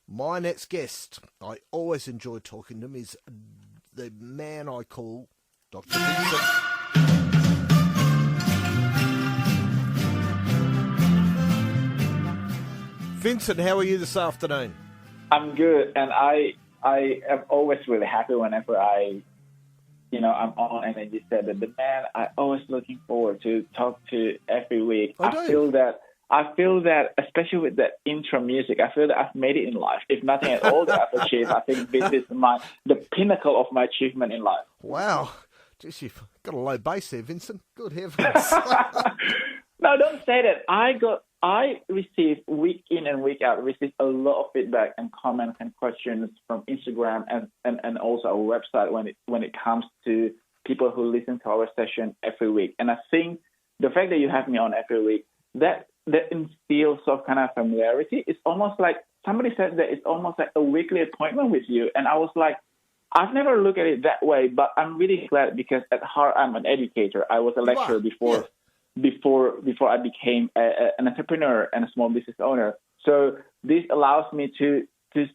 My next guest, I always enjoy talking to him, is the man I call Dr. Vincent. Vincent, how are you this afternoon? I'm good, and I am always really happy whenever I'm on, and then you said that the man I always looking forward to talk to every week. I feel that, especially with the intro music, I feel that I've made it in life. If nothing at all that I've achieved, I think this is the pinnacle of my achievement in life. Wow. Jeez, you've got a low base there, Vincent. Good heavens. No, don't say that. I receive week in and week out, a lot of feedback and comments and questions from Instagram and also our website when it comes to people who listen to our session every week. And I think the fact that you have me on every week, that instills some kind of familiarity. It's almost like somebody said that it's almost like a weekly appointment with you. And I was like, I've never looked at it that way, but I'm really glad because at heart I'm an educator. I was a lecturer before I became an entrepreneur and a small business owner. So this allows me to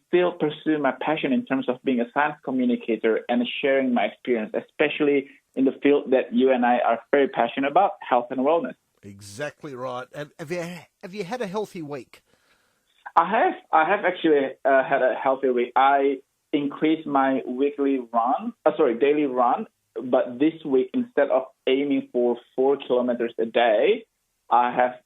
still pursue my passion in terms of being a science communicator and sharing my experience, especially in the field that you and I are very passionate about, health and wellness. Exactly right. Have you had a healthy week? I have actually had a healthy week. I increased my daily run. But this week, instead of aiming for 4 kilometers a day, I have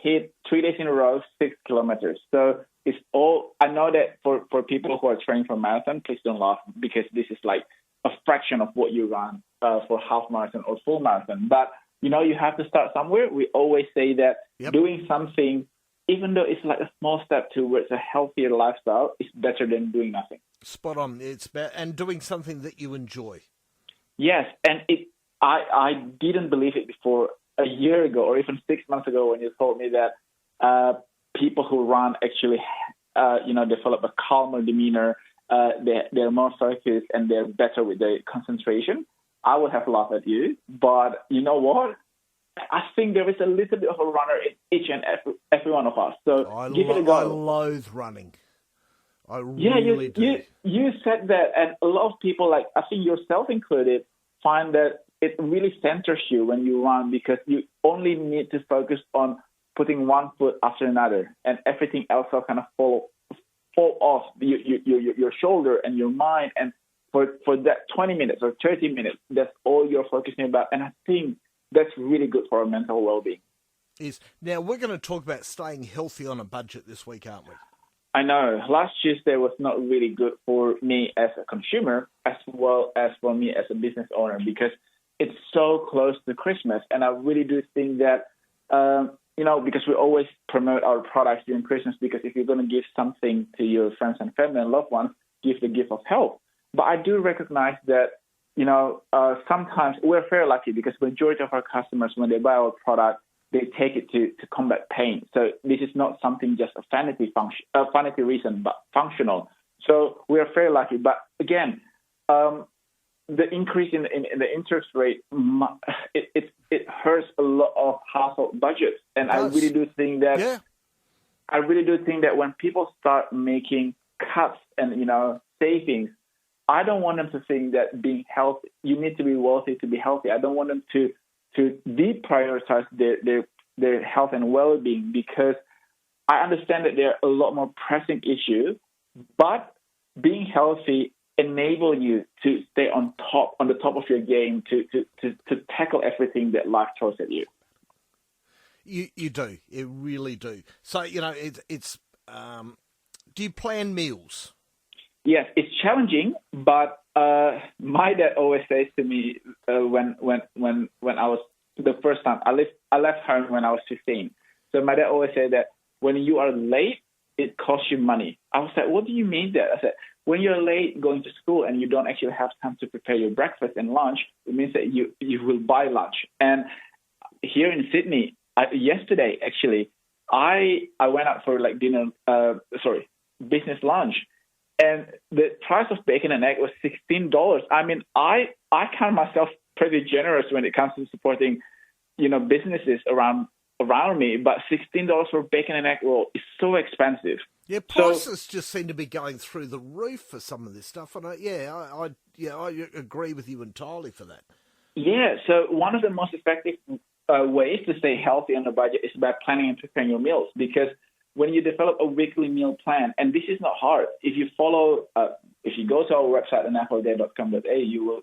hit 3 days in a row, 6 kilometers. So it's all, I know that for people who are training for marathon, please don't laugh because this is like a fraction of what you run for half marathon or full marathon. But, you have to start somewhere. We always say that doing something, even though it's like a small step towards a healthier lifestyle, is better than doing nothing. Spot on. And doing something that you enjoy. Yes, and I didn't believe it before a year ago or even 6 months ago when you told me that people who run actually, develop a calmer demeanor, they're more focused and they're better with their concentration. I would have laughed at you, but you know what? I think there is a little bit of a runner in each and every one of us. So give it a go. I loathe running. I really do. You said that, and a lot of people, like I think yourself included, find that it really centers you when you run because you only need to focus on putting one foot after another, and everything else will kind of fall off your shoulder and your mind. And for that 20 minutes or 30 minutes, that's all you're focusing about. And I think that's really good for our mental well-being. Now, we're going to talk about staying healthy on a budget this week, aren't we? I know. Last Tuesday was not really good for me as a consumer as well as for me as a business owner because it's so close to Christmas. And I really do think that, because we always promote our products during Christmas because if you're going to give something to your friends and family and loved ones, give the gift of health. But I do recognize that, sometimes we're very lucky because the majority of our customers, when they buy our product, they take it to combat pain. So this is not something just a vanity reason, but functional. So we are very lucky. But again, the increase in the interest rate, it hurts a lot of household budgets. And I really do think that when people start making cuts and savings, I don't want them to think that being healthy, you need to be wealthy to be healthy. I don't want them to deprioritize their health and well-being because I understand that there are a lot more pressing issues, but being healthy enable you to stay on the top of your game to tackle everything that life throws at you. You do. You really do. So, it's do you plan meals? Yes, it's challenging, but my dad always says to me when I was the first time I left home when I was 15. So my dad always said that when you are late, it costs you money. I was like, what do you mean that? I said, when you're late going to school and you don't actually have time to prepare your breakfast and lunch, it means that you will buy lunch. And here in Sydney, yesterday actually, I went out for like business lunch. And the price of bacon and egg was $16. I mean, I count myself pretty generous when it comes to supporting, businesses around me. But $16 for bacon and egg roll is so expensive. Yeah, prices just seem to be going through the roof for some of this stuff, and I agree with you entirely for that. Yeah, so one of the most effective ways to stay healthy on a budget is by planning and preparing your meals. Because when you develop a weekly meal plan, and this is not hard, if you follow, if you go to our website anapolday.com.au,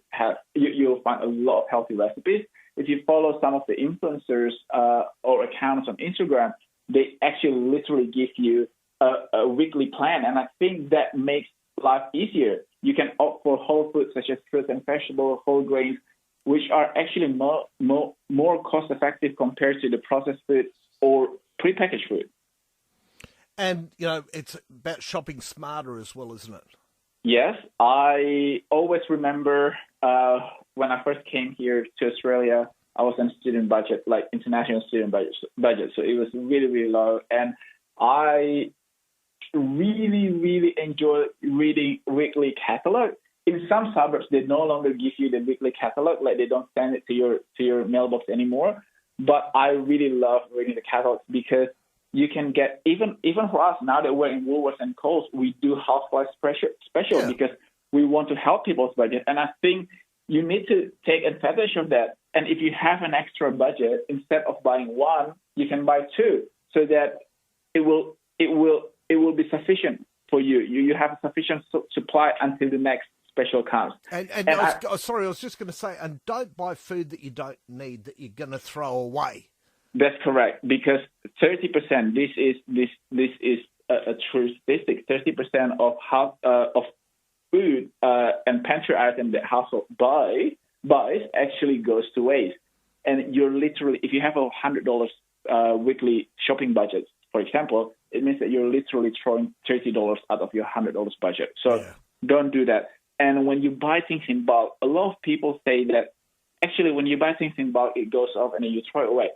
you'll find a lot of healthy recipes. If you follow some of the influencers or accounts on Instagram, they actually literally give you a weekly plan, and I think that makes life easier. You can opt for whole foods such as fruits and vegetables, whole grains, which are actually more cost-effective compared to the processed food or prepackaged food. And, it's about shopping smarter as well, isn't it? Yes. I always remember when I first came here to Australia, I was on student budget, like international student budget. So it was really, really low. And I really, really enjoy reading weekly catalog. In some suburbs, they no longer give you the weekly catalog, like they don't send it to your mailbox anymore. But I really love reading the catalogs because you can get, even for us, now that we're in Woolworths and Coles, we do half-price special because we want to help people's budget. And I think you need to take advantage of that. And if you have an extra budget, instead of buying one, you can buy two, so that it will be sufficient for you. You have a sufficient supply until the next special comes. And I was just going to say, and don't buy food that you don't need that you're going to throw away. That's correct, because 30%. This is a true statistic. 30% of food and pantry items that household buys actually goes to waste. And you're literally, if you have $100 weekly shopping budget, for example, it means that you're literally throwing $30 out of your $100 budget. So don't do that. And when you buy things in bulk, a lot of people say that actually when you buy things in bulk, it goes off and then you throw it away.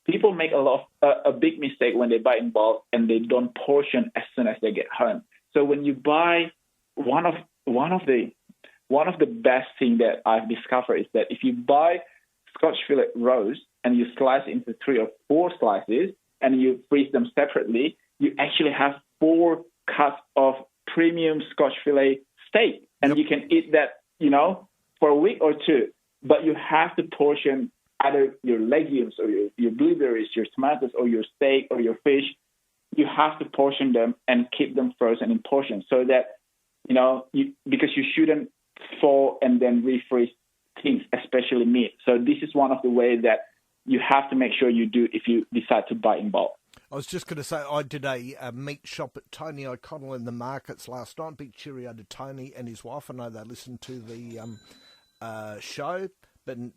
People make a big mistake when they buy in bulk and they don't portion as soon as they get home. So when you buy, one of the best thing that I've discovered is that if you buy Scotch fillet roast and you slice it into 3 or 4 slices and you freeze them separately, you actually have 4 cuts of premium Scotch fillet steak, and you can eat that, for a week or two. But you have to portion either your legumes or your blueberries, your tomatoes, or your steak or your fish. You have to portion them and keep them frozen in portions, so that because you shouldn't thaw and then refreeze things, especially meat. So this is one of the ways that you have to make sure you do if you decide to buy in bulk. I was just going to say, I did a meat shop at Tony O'Connell in the markets last night. Big cheerio to Tony and his wife. I know they listened to the show, and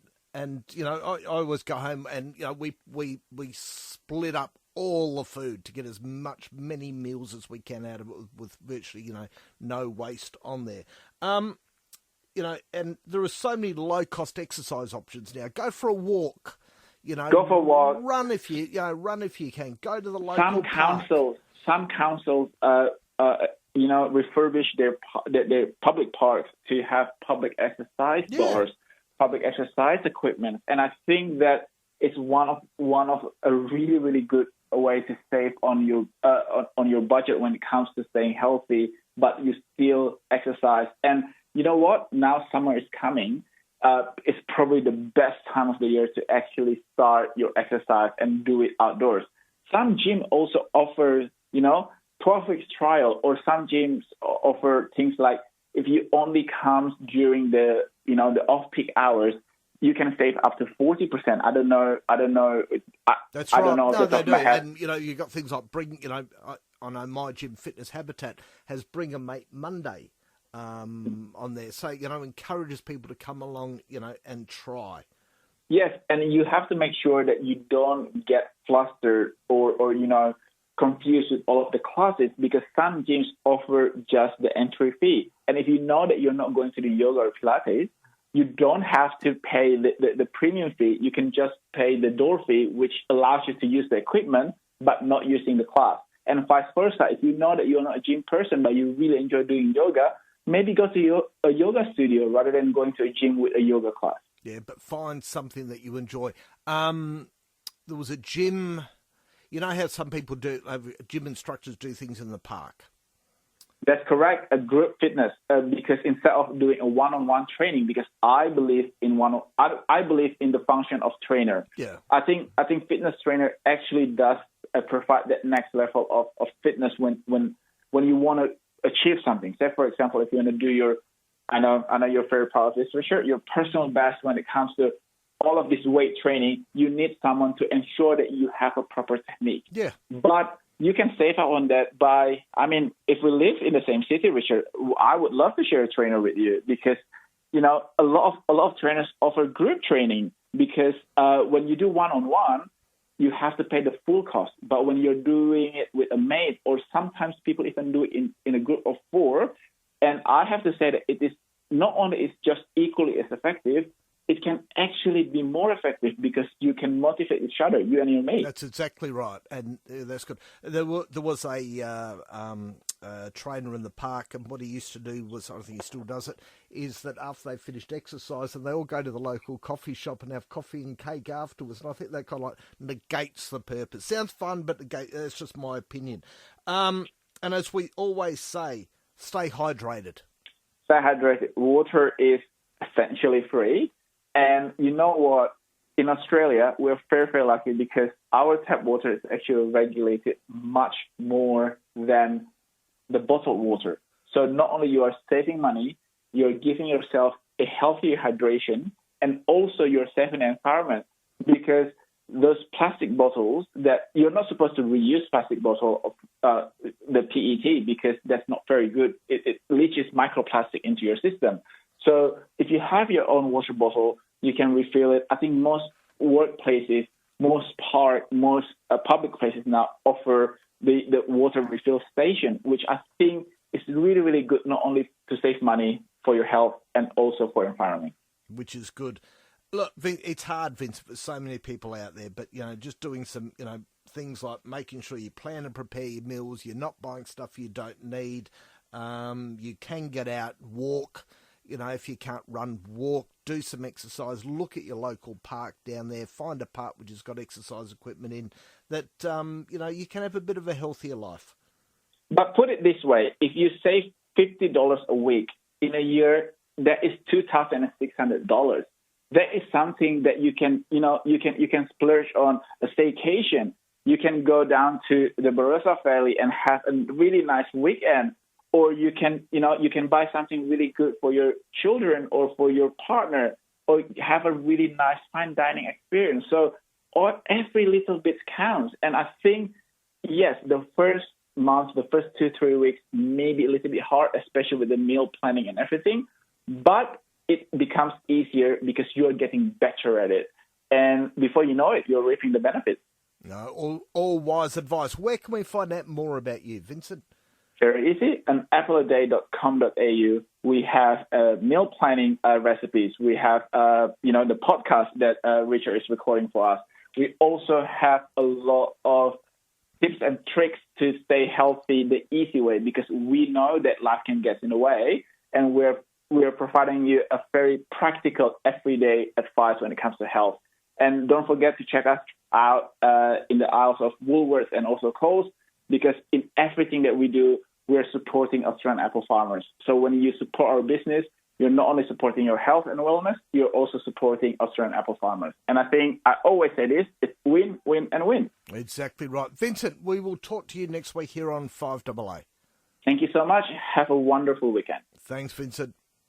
I always go home and we split up all the food to get as many meals as we can out of it with virtually no waste on there. And there are so many low cost exercise options now. Go for a walk. Go for a walk. Run if you can. Go to the local park. Some councils, refurbish their public parks to have public exercise bars, public exercise equipment, and I think that it's one of a really, really good way to save on your budget when it comes to staying healthy, but you still exercise. And you know what? Now summer is coming. It's probably the best time of the year to actually start your exercise and do it outdoors. Some gyms also offer, 12 weeks trial, or some gyms offer things like if you only come during the off-peak hours, you can save up to 40%. I don't know. That's right. I don't know. No, they do. And you've got things like I know my gym, Fitness Habitat, has Bring a Mate Monday. On there. So, encourages people to come along, and try. Yes, and you have to make sure that you don't get flustered or confused with all of the classes, because some gyms offer just the entry fee. And if you know that you're not going to do yoga or Pilates, you don't have to pay the premium fee. You can just pay the door fee, which allows you to use the equipment, but not using the class. And vice versa. If you know that you're not a gym person, but you really enjoy doing yoga, maybe go to a yoga studio rather than going to a gym with a yoga class. Yeah, but find something that you enjoy. There was a gym, You know how some people do, gym instructors do things in the park? That's correct. A group fitness, because instead of doing a one-on-one training, because I believe in I believe in the function of trainer. Yeah. I think fitness trainer actually does provide that next level of fitness when you want to achieve something. Say, for example, if you want to do your, I know you're very proud of this, Richard, your personal best when it comes to all of this weight training, you need someone to ensure that you have a proper technique. Yeah. But you can save out on that by, if we live in the same city, Richard, I would love to share a trainer with you because, a lot of trainers offer group training because when you do one-on-one, you have to pay the full cost. But when you're doing it with a mate, or sometimes people even do it in a group of 4, and I have to say that it is not only is just equally as effective, it can actually be more effective because you can motivate each other, you and your mate. That's exactly right, and that's good. There was a trainer in the park, and what he used to do was, I think he still does it, is that after they finished exercise, and they all go to the local coffee shop and have coffee and cake afterwards, and I think that kind of like negates the purpose. Sounds fun, but that's just my opinion. And as we always say, stay hydrated. Stay hydrated. Water is essentially free. And you know what? In Australia, we're very, very lucky because our tap water is actually regulated much more than the bottled water. So not only you are saving money, you're giving yourself a healthier hydration, and also you're saving the environment because those plastic bottles that you're not supposed to reuse plastic bottle of the PET because that's not very good. It leaches microplastic into your system. So if you have your own water bottle, you can refill it. I think most workplaces, most public places now offer the water refill station, which I think is really, really good, not only to save money for your health and also for environment. Which is good. Look, it's hard, Vince, for so many people out there, but, just doing some, things like making sure you plan and prepare your meals, you're not buying stuff you don't need, you can get out, walk. If you can't run, walk, do some exercise, look at your local park down there, find a park which has got exercise equipment in that, you can have a bit of a healthier life. But put it this way, if you save $50 a week in a year, that is $2,600. That is something that you can splurge on a staycation. You can go down to the Barossa Valley and have a really nice weekend. Or you can buy something really good for your children or for your partner, or have a really nice fine dining experience. So every little bit counts. And I think, yes, the first month, the first 2-3 weeks may be a little bit hard, especially with the meal planning and everything. But it becomes easier because you're getting better at it. And before you know it, you're reaping the benefits. No, all wise advice. Where can we find out more about you, Vincent? Very easy. On appleaday.com.au, we have meal planning recipes. We have, the podcast that Richard is recording for us. We also have a lot of tips and tricks to stay healthy the easy way because we know that life can get in the way, and we're providing you a very practical, everyday advice when it comes to health. And don't forget to check us out in the aisles of Woolworths and also Coles, because in everything that we do, we're supporting Australian apple farmers. So when you support our business, you're not only supporting your health and wellness, you're also supporting Australian apple farmers. And I think I always say this, it's win, win, and win. Exactly right. Vincent, we will talk to you next week here on 5AA. Thank you so much. Have a wonderful weekend. Thanks, Vincent.